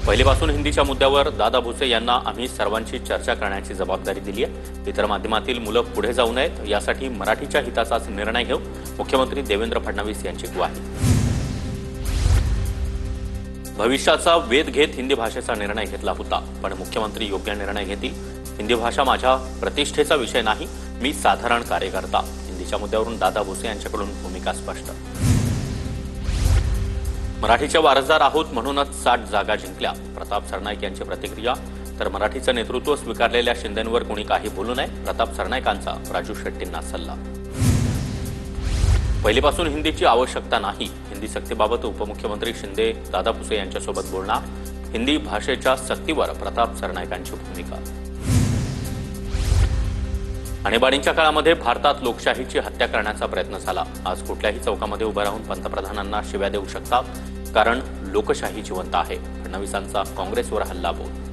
पहिलीपासून हिंदीच्या मुद्द्यावर दादा भुसे यांना आम्ही सर्वांची चर्चा करण्याची जबाबदारी दिली आहे। इतर माध्यमातील मुलं पुढे जाऊ नयेत यासाठी मराठीच्या हिताचाच निर्णय घेऊ, मुख्यमंत्री देवेंद्र फडणवीस यांची ग्वाही। भविष्याचा वेध घेत हिंदी भाषेचा निर्णय घेतला होता, पण मुख्यमंत्री योग्य निर्णय घेतील। हिंदी भाषा माझ्या प्रतिष्ठेचा विषय नाही, मी साधारण कार्यकर्ता। हिंदीच्या मुद्द्यावरून दादा भुसे यांच्याकडून भूमिका स्पष्ट। मराठीचे वारसदार आहोत म्हणूनच 60 जागा जिंकल्या, प्रताप सरनाईक यांची प्रतिक्रिया। तर मराठीचं नेतृत्व स्वीकारलेल्या शिंदेंवर कोणी काही बोलू नये, प्रताप सरनाईकांचा राजू शेट्टींना सल्ला। पहिलीपासून हिंदीची आवश्यकता नाही, हिंदी सक्तीबाबत उपमुख्यमंत्री शिंदे दादा भुसे यांच्यासोबत बोलणार। हिंदी भाषेच्या सक्तीवर प्रताप सरनाईकांची भूमिका। आणीबाणीच्या काळामध्ये भारतात लोकशाहीची हत्या करण्याचा प्रयत्न झाला। आज कुठल्याही चौकामध्ये उभं राहून पंतप्रधानांना शिव्या देऊ शकतात, कारण लोकशाही जिवंत आहे। फडणवीसांचा काँग्रेसवर हल्लाबोल।